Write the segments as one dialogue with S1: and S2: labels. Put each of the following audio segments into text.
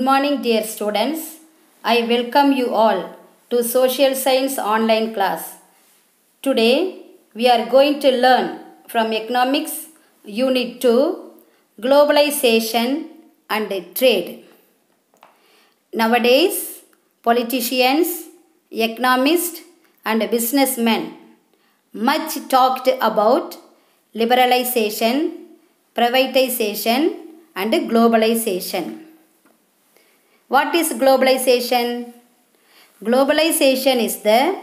S1: morning, dear students. I welcome you all to Social Science online class. Today, we are going to learn from Economics Unit 2, Globalization and Trade. Nowadays, politicians, economists and businessmen much talked about liberalization, privatization and globalization. What is globalization? Globalization is the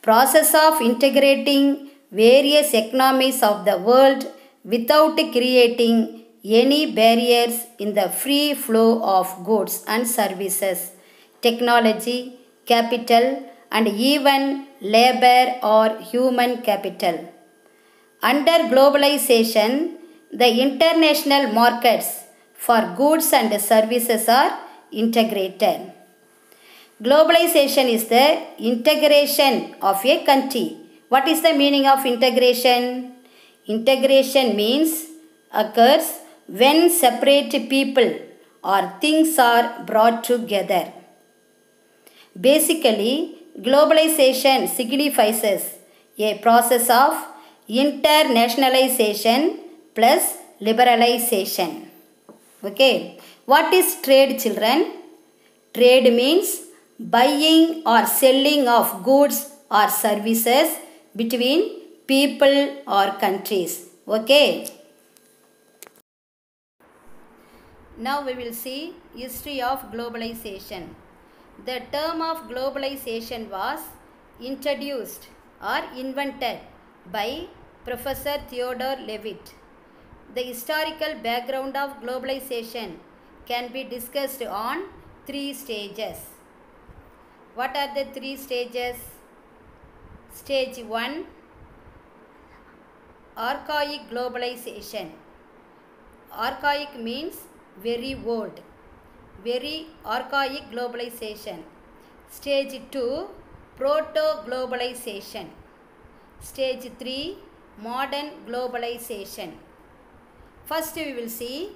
S1: process of integrating various economies of the world without creating any barriers in the free flow of goods and services, technology, capital, and even labor or human capital. Under globalization, the international markets for goods and services are integrated. Globalization is the integration of a country. What is the meaning of integration? Integration means occurs when separate people or things are brought together. Basically, globalization signifies a process of internationalization plus liberalization. Okay. What is trade, children? Trade means buying or selling of goods or services between people or countries. Okay. Now we will see history of globalization. The term of globalization was introduced or invented by Professor Theodore Levitt. The historical background of globalization can be discussed on 3 stages. What are the 3 stages? Stage 1, archaic globalization. Archaic means very old, very archaic globalization. Stage 2, proto-globalization. Stage 3, modern globalization. First we will see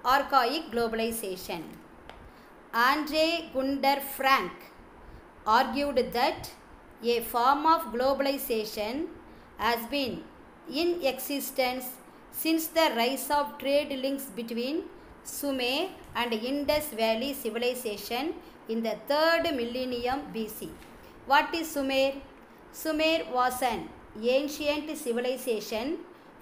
S1: archaic globalization. Andre Gunder Frank argued that a form of globalization has been in existence since the rise of trade links between Sumer and Indus Valley civilization in the 3rd millennium BC. What is Sumer? Sumer was an ancient civilization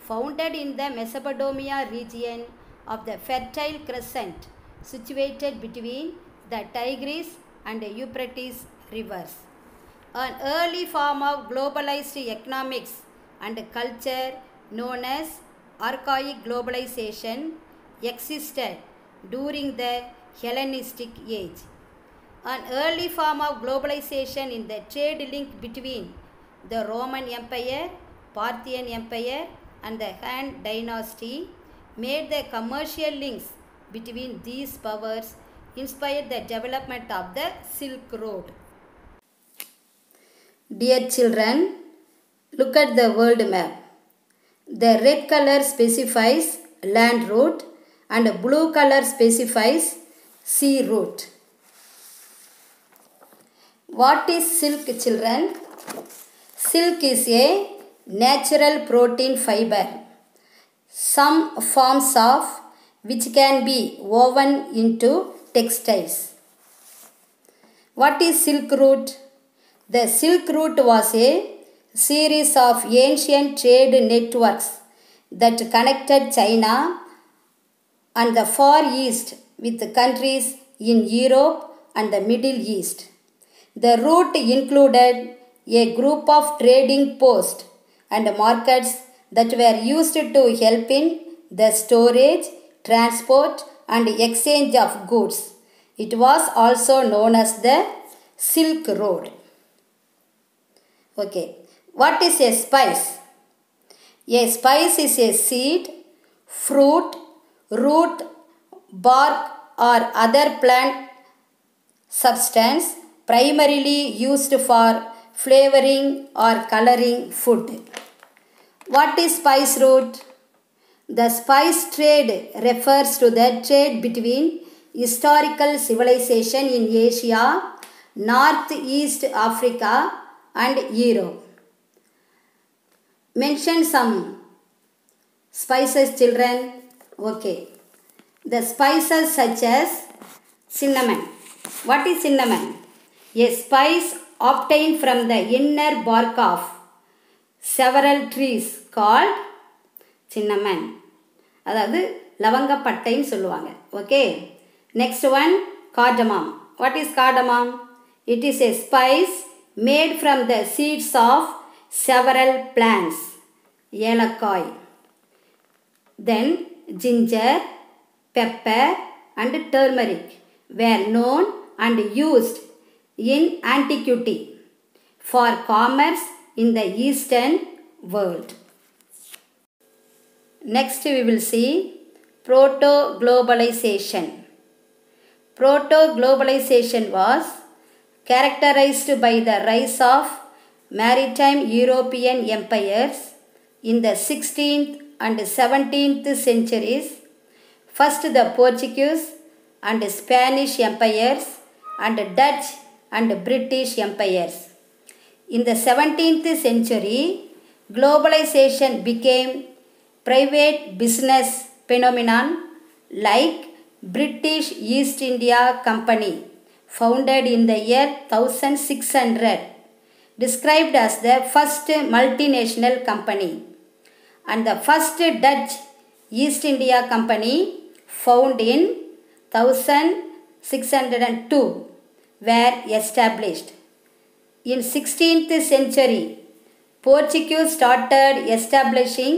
S1: founded in the Mesopotamia region of the Fertile Crescent, situated between the Tigris and Euphrates rivers. An early form of globalized economics and culture known as archaic globalization existed during the Hellenistic age. An early form of globalization in the trade link between the Roman Empire, Parthian Empire and the Han dynasty made the commercial links between these powers inspired the development of the Silk Road. Dear children, look at the world map. The red color specifies land route and blue color specifies sea route. What is silk, children? Silk is a natural protein fiber, some forms of which can be woven into textiles. What is Silk Route? The Silk Route was a series of ancient trade networks that connected China and the Far East with countries in Europe and the Middle East. The route included a group of trading posts and markets that were used to help in the storage, transport and exchange of goods. It was also known as the Silk Road. Okay. What is a spice? A spice is a seed, fruit, root, bark or other plant substance primarily used for flavoring or coloring food. What is spice route? The spice trade refers to the trade between historical civilization in Asia, Northeast Africa and Europe. Mention some spices, children. Okay. The spices such as cinnamon. What is cinnamon? A spice obtained from the inner bark of several trees called cinnamon. அதாவது லவங்கப்பட்டைன்னு சொல்லுவாங்க. Okay. Next one, cardamom. What is cardamom? It is a spice made from the seeds of several plants. ஏலக்காய். Then ginger, pepper and turmeric were known and used in antiquity for commerce in the Eastern world. Next we will see proto-globalization. Proto-globalization was characterized by the rise of maritime European empires in the 16th and 17th centuries. First the Portuguese and Spanish empires and Dutch and British empires. In the 17th century, globalization became private business phenomenon like British East India Company, founded in the year 1600, described as the first multinational company, and the first Dutch East India Company, found in 1602, were established. In 16th century, Portuguese started establishing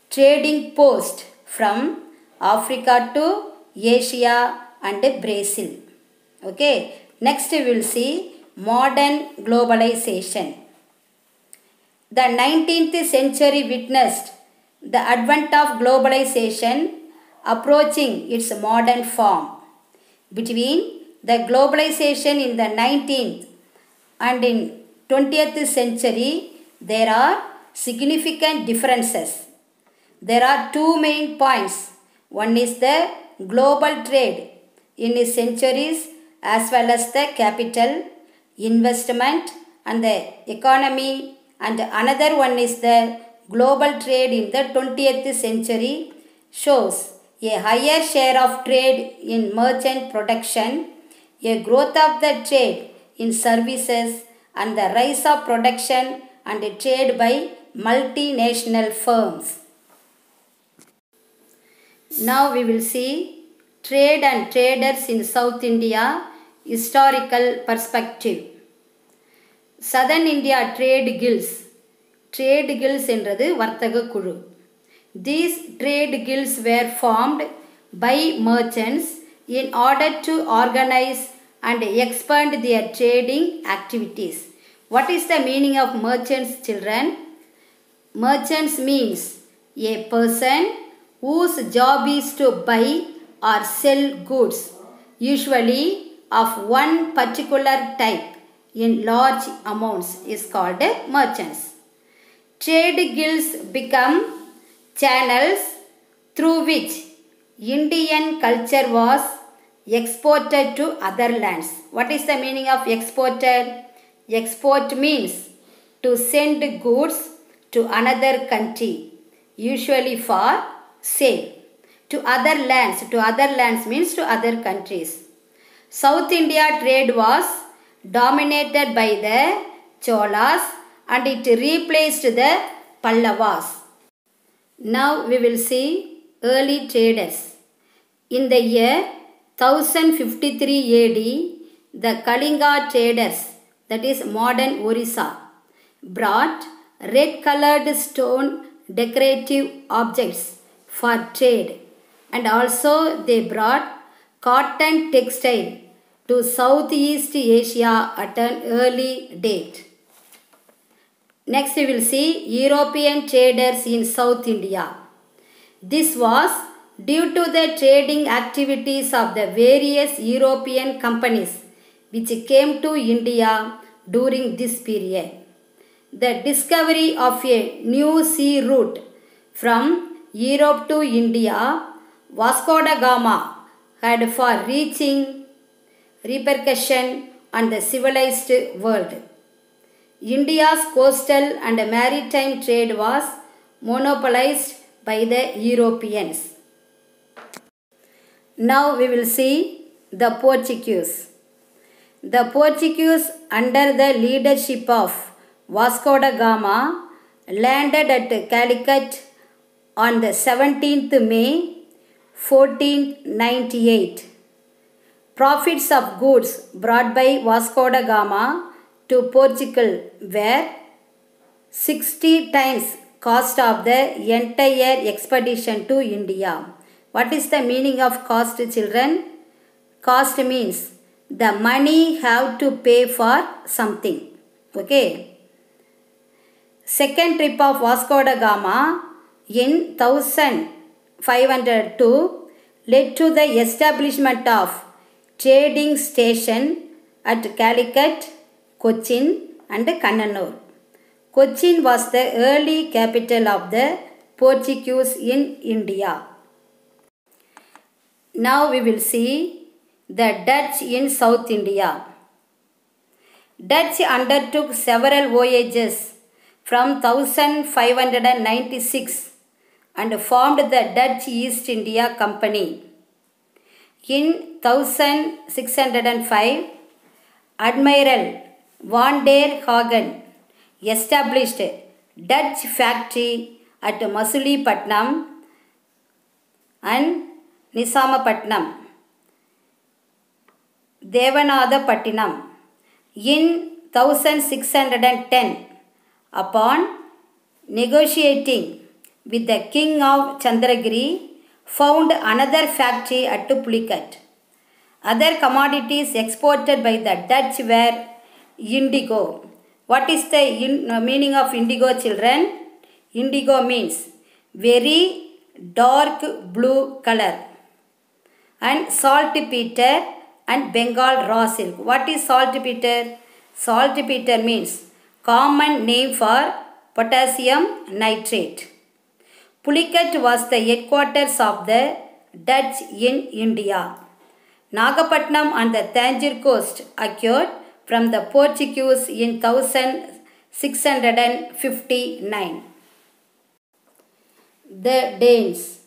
S1: trading posts from Africa to Asia and Brazil. Okay. Next we will see modern globalization. The 19th century witnessed the advent of globalization approaching its modern form. Between the globalization in the 19th and in 20th century, there are significant differences. There are two main points. One is the global trade in its centuries as well as the capital, investment and the economy, and another one is the global trade in the 20th century shows a higher share of trade in merchant production, a growth of the trade in services, and the rise of production and trade by multinational firms. Now we will see trade and traders in South India, historical perspective. Southern India trade guilds. Trade guilds என்றது வர்த்தக குழு. These trade guilds were formed by merchants in order to organize and expand their trading activities. What is the meaning of merchants, children? Merchants means a person whose job is to buy or sell goods, usually of one particular type in large amounts, is called merchants. Trade guilds become channels through which Indian culture was exported to other lands. What is the meaning of exported? Export means to send goods to another country, usually for sale. To other lands. To other lands means to other countries. South India trade was dominated by the Cholas and it replaced the Pallavas. Now we will see early traders. In the year 1053 AD, the Kalinga traders, that is modern Orissa, brought red-colored stone decorative objects for trade, and also they brought cotton textile to Southeast Asia at an early date. Next we will see European traders in South India. This was due to the trading activities of the various European companies which came to India during this period. The discovery of a new sea route from Europe to India, Vasco da Gama had far-reaching repercussion on the civilized world. India's coastal and maritime trade was monopolized by the Europeans. Now we will see the Portuguese. The Portuguese, under the leadership of Vasco da Gama, landed at Calicut on the 17th May 1498. Profits of goods brought by Vasco da Gama to Portugal were 60 times cost of the entire expedition to India. What is the meaning of cost, children? Cost means the money have to pay for something. Okay. Second trip of Vasco da Gama in 1502 led to the establishment of trading station at Calicut, Cochin and Kannanur. Cochin was the early capital of the Portuguese in India. Now we will see the Dutch in South India. Dutch undertook several voyages from 1596 and formed the Dutch East India Company. In 1605, Admiral van der Hagen established Dutch factory at Masulipattnam and Nisamapatnam, Devanadapattinam. In 1610, upon negotiating with the king of Chandragiri, found another factory at Pulicat. Other commodities exported by the Dutch were indigo. What is the meaning of indigo, children? Indigo means very dark blue color. And saltpeter and Bengal raw silk. What is saltpeter? Saltpeter means common name for potassium nitrate. Pulicat was the headquarters of the Dutch in India. Nagapatnam on the Tangier coast acquired from the Portuguese in 1659. The Danes.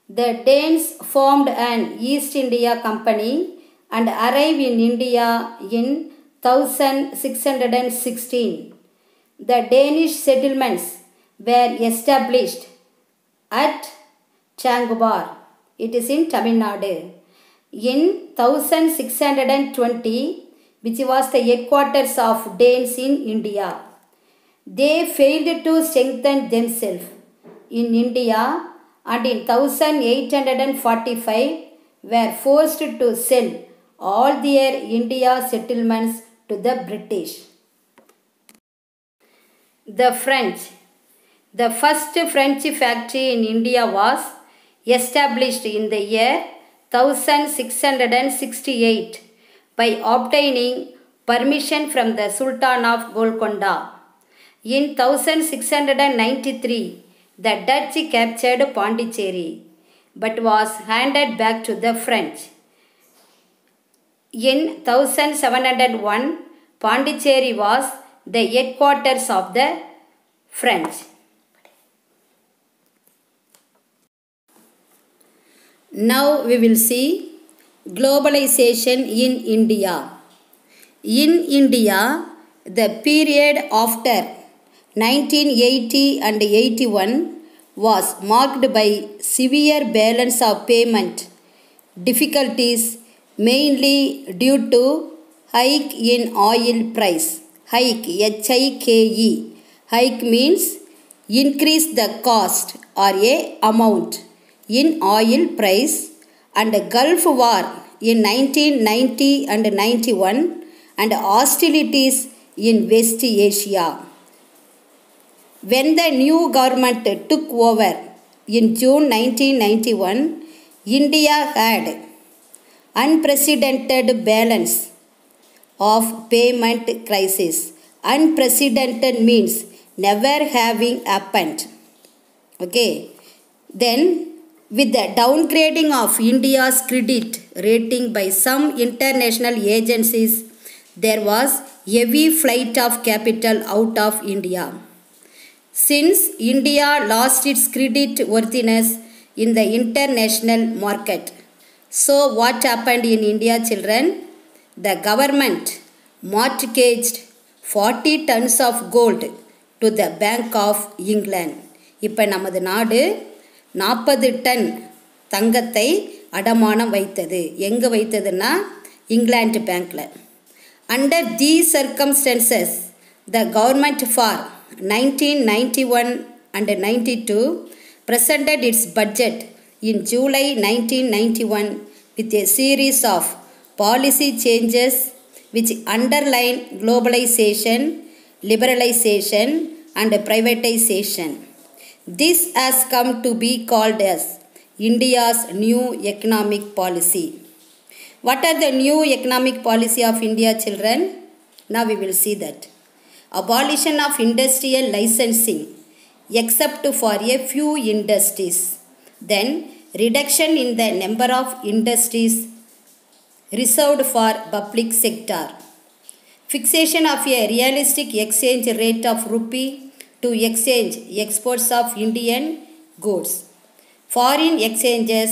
S1: The Danes formed an East India Company and arrived in India in 1616. The Danish settlements were established at Changubar. It is in Tamil Nadu. In 1620, which was the headquarters of Danes in India, they failed to strengthen themselves in India and in 1845 were forced to sell all their India settlements to the British. The French. The first French factory in India was established in the year 1668 by obtaining permission from the Sultan of Golconda. In 1693, the Dutch captured Pondicherry but was handed back to the French. In 1701, Pondicherry was the headquarters of the French. Now we will see globalization in India. In India, the period after 1980 and 81 was marked by severe balance of payment difficulties, mainly due to hike in oil price. Hike, H-I-K-E. Hike means increase the cost or a amount in oil price, and Gulf War in 1990 and 91 and hostilities in West Asia. When the new government took over in June 1991, India had unprecedented balance of payment crisis. Unprecedented means never having happened. Okay. Then with the downgrading of India's credit rating by some international agencies, there was heavy flight of capital out of India. Since India lost its credit worthiness in the international market. So what happened in India, children? The government mortgaged 40 tons of gold to the Bank of England. இப்போ நமது நாடு 40 ton தங்கத்தை அடமானம் வைத்தது. எங்கே வைத்ததுன்னா இங்கிலாந்து பேங்க்கில். Under these circumstances, the government for 1991 and 92 presented its budget in July 1991 with a series of policy changes which underline globalization, liberalization and privatization. This has come to be called as India's new economic policy. What are the new economic policy of India, children? Now we will see that. Abolition of industrial licensing except for a few industries. Then reduction in the number of industries reserved for public sector. Fixation of a realistic exchange rate of rupee to exchange exports of Indian goods. Foreign exchanges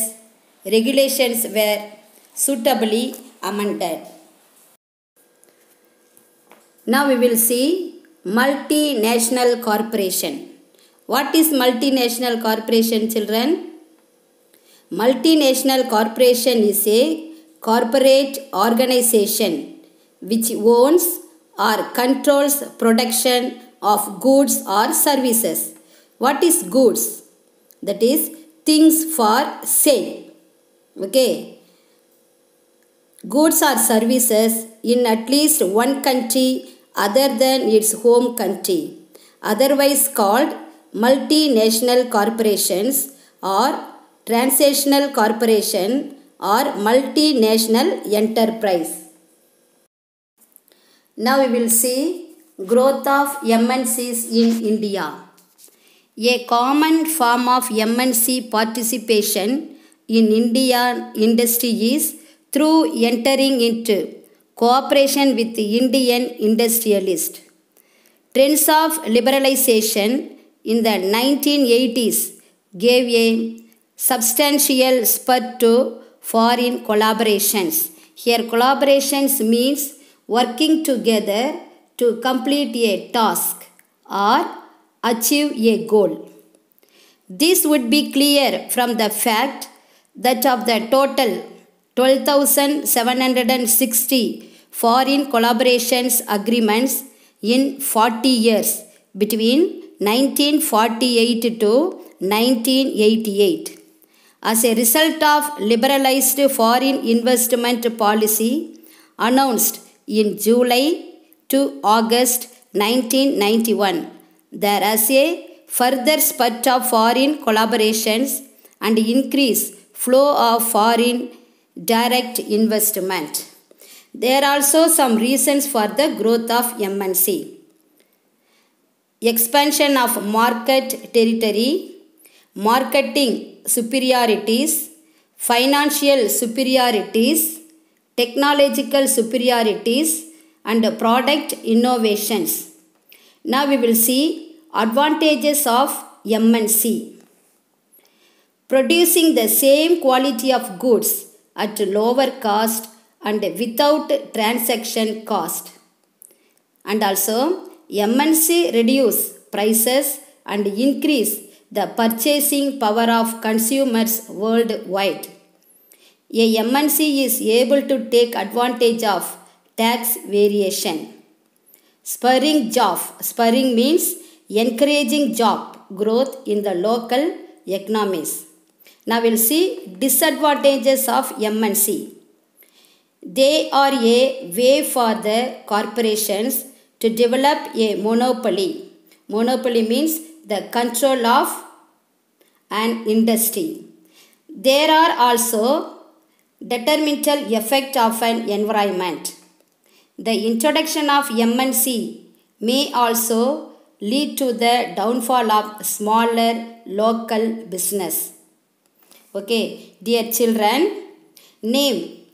S1: regulations were suitably amended. Now we will see multinational corporation. What is multinational corporation, children? Multinational corporation is a corporate organization which owns or controls production of goods or services. What is goods? That is things for sale. Okay. Goods or services in at least one country other than its home country, otherwise called multinational corporations or transnational corporation or multinational enterprise. Now we will see growth of MNCs in India. A common form of MNC participation in Indian industry is through entering into cooperation with Indian industrialists. Trends of liberalization in the 1980s gave a substantial spur to foreign collaborations. Here collaborations means working together to complete a task or achieve a goal. This would be clear from the fact that of the total 12,760 foreign collaborations agreements in 40 years between 1948 to 1988. As a result of liberalized foreign investment policy announced in July to August 1991, there is a further spurt of foreign collaborations and increased flow of foreign direct investment. There are also some reasons for the growth of MNC. Expansion of market territory, marketing superiorities, financial superiorities, technological superiorities and product innovations. Now we will see advantages of MNC. Producing the same quality of goods at lower cost and without transaction cost. And also MNC reduce prices and increase the purchasing power of consumers worldwide. A MNC is able to take advantage of tax variation. Spurring job. Spurring means encouraging job growth in the local economies. Now we'll see disadvantages of MNC. They are a way for the corporations to develop a monopoly. Monopoly means the control of an industry. There are also detrimental effect of an environment. The introduction of MNC may also lead to the downfall of smaller local business. Okay, dear children, Name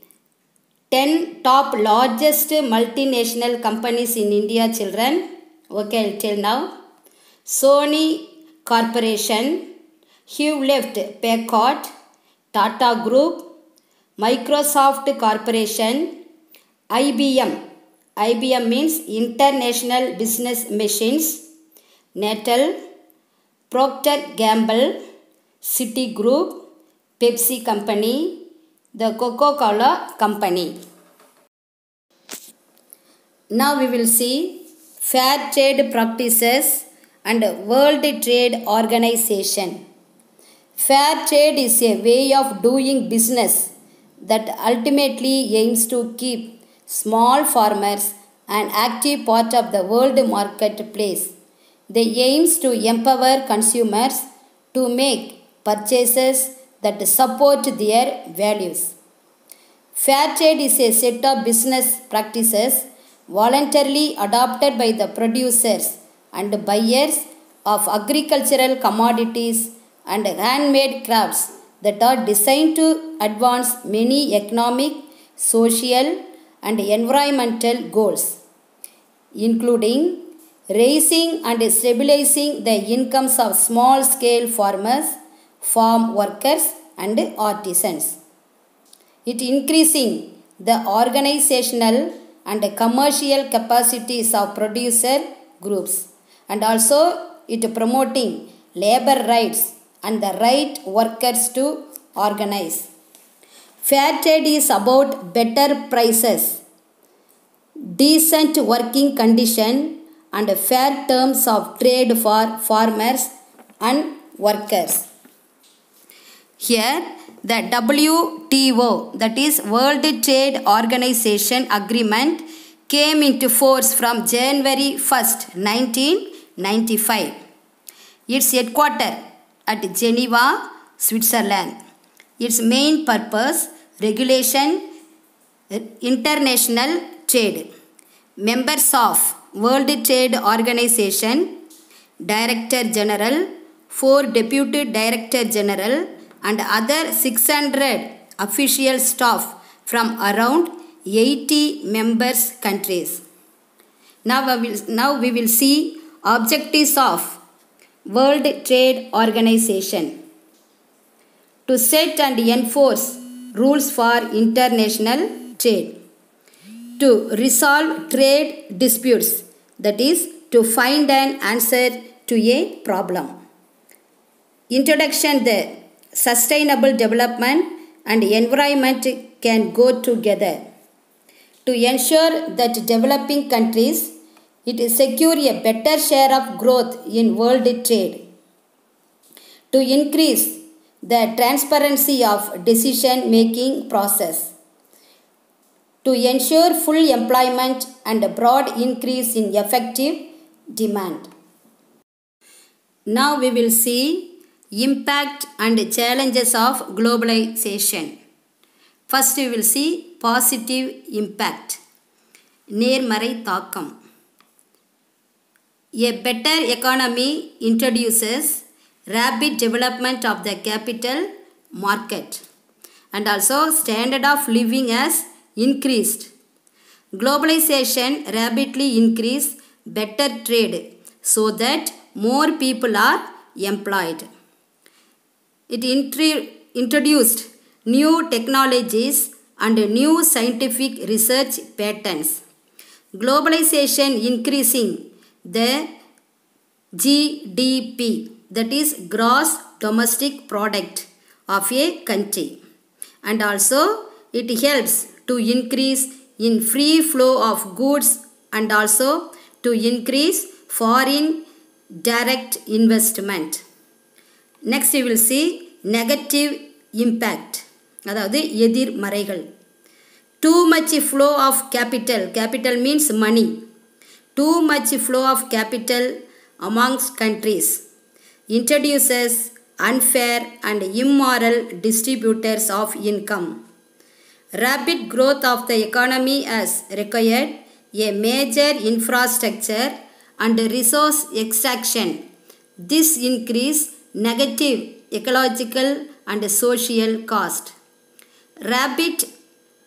S1: 10 top largest multinational companies in India, children. Okay, I'll tell now. Sony Corporation, Hewlett Packard, Tata Group, Microsoft Corporation, IBM. IBM means International Business Machines, Nettle, Procter Gamble, Citigroup, Pepsi Company, the Coca-Cola Company. Now we will see fair trade practices and World Trade Organization. Fair trade is a way of doing business that ultimately aims to keep small farmers an active part of the world marketplace. The aims to empower consumers to make purchases that support their values. Fair trade is a set of business practices voluntarily adopted by the producers and buyers of agricultural commodities and handmade crafts that are designed to advance many economic, social, and environmental goals, including raising and stabilizing the incomes of small-scale farmers, farm workers, and artisans. It increasing the organizational and commercial capacities of producer groups, and also it promoting labor rights and the right workers to organize. Fair trade is about better prices, decent working condition, and fair terms of trade for farmers and workers. Here the WTO, that is World Trade Organization Agreement, came into force from January 1st, 1995. Its headquarters at Geneva, Switzerland. Its main purpose, regulation, international trade. Members of World Trade Organization, Director General, 4 Deputy Director General, and other 600 official staff from around 80 members countries. Now we will see objectives of World Trade Organization. To set and enforce rules for international trade. To resolve trade disputes, that is, to find an answer to a problem. Introduction, the sustainable development and environment can go together. To ensure that developing countries secure a better share of growth in world trade. To increase the transparency of decision-making process. To ensure full employment and a broad increase in effective demand. Now we will see impact and challenges of globalization. First we will see positive impact. நேர்மறை தாக்கம். A better economy introduces rapid development of the capital market, and also standard of living has increased. Globalization rapidly increased better trade so that more people are employed. It introduced new technologies and new scientific research patterns. Globalization increasing the GDP, that is gross domestic product of a country, and also it helps to increase in free flow of goods and also to increase foreign direct investment. Next we will see negative impact, அதாவது எதிர்மறைகள். Too much flow of capital, capital means money. Too much flow of capital amongst countries introduces unfair and immoral distributors of income. Rapid growth of the economy has required a major infrastructure and resource extraction. This increase negative ecological and social cost. rapid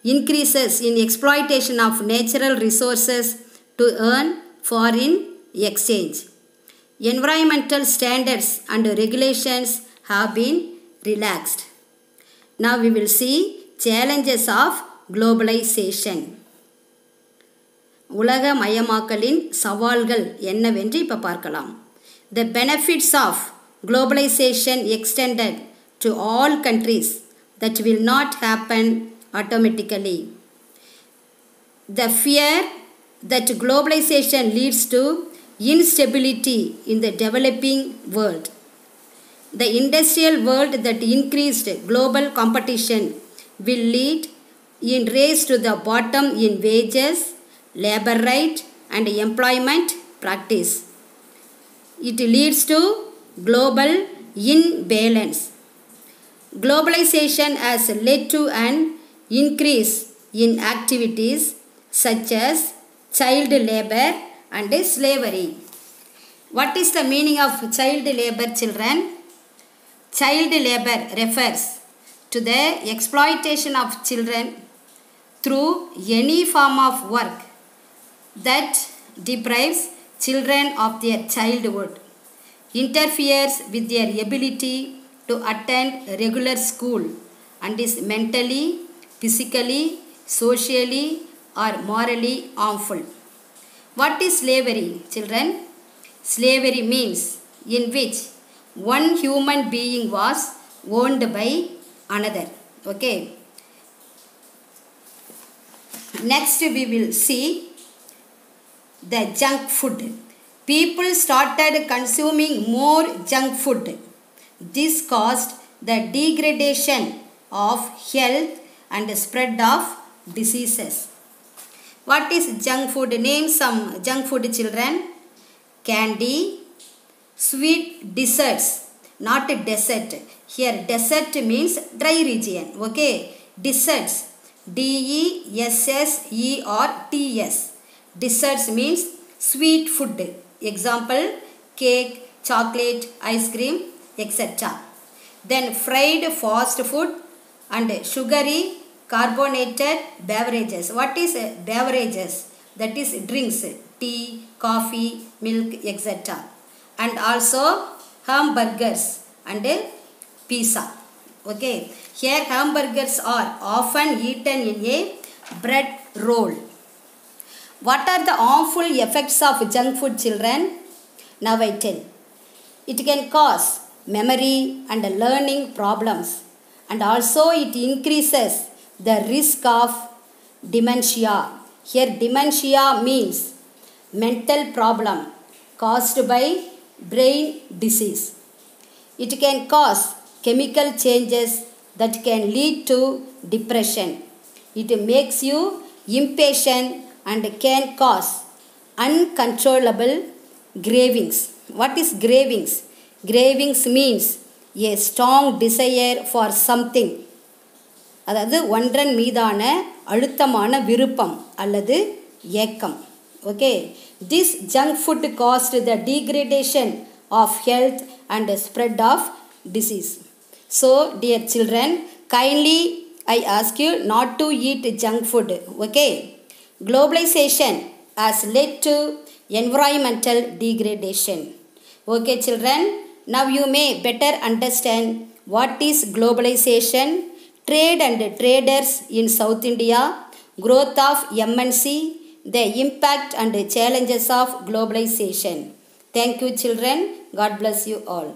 S1: increases in exploitation of natural resources to earn foreign exchange. Environmental standards and regulations have been relaxed. Now we will see challenges of globalization. உலகமயமாக்கலின் சவால்கள் என்னவென்று இப்போ பார்க்கலாம். The benefits of globalization extended to all countries that will not happen automatically. The fear that globalization leads to instability in the developing world. The industrial world that increased global competition will lead in race to the bottom in wages, labor right and employment practice. It leads to global imbalance. Globalization has led to an increase in activities such as child labor and slavery. What is the meaning of child labor, children? Child labor refers to the exploitation of children through any form of work that deprives children of their childhood, interferes with their ability to attend regular school and is mentally, physically, socially or morally harmful. What is slavery, children? Slavery means in which one human being was owned by another. Okay. Next we will see the junk food. People started consuming more junk food. This caused the degradation of health and the spread of diseases. What is junk food? Name some junk food, children. Candy, sweet desserts, not a dessert. Here dessert means dry region. Okay. Desserts, DESSERTS. Desserts means sweet food. Example, cake, chocolate, ice cream, etc. Then fried fast food and sugary carbonated beverages. What is beverages? That is drinks, tea, coffee, milk, etc. And also hamburgers and pizza. Okay. Here hamburgers are often eaten in a bread roll. What are the harmful effects of junk food, children? Now I tell. It can cause memory and learning problems, and also it increases the risk of dementia. Here dementia means mental problem caused by brain disease. It can cause chemical changes that can lead to depression. It makes you impatient and can cause uncontrollable cravings. What is cravings? Cravings means a strong desire for something. அதாவது ஒன்றன் மீதான அழுத்தமான விருப்பம் அல்லது ஏக்கம். Okay. This junk food caused the degradation of health and the spread of disease. So, dear children, kindly I ask you not to eat junk food. Okay. Globalization has led to environmental degradation. Okay, children. Now you may better understand what is globalization, trade and traders in South India, growth of MNC, the impact and challenges of globalization. Thank you, children. God bless you all.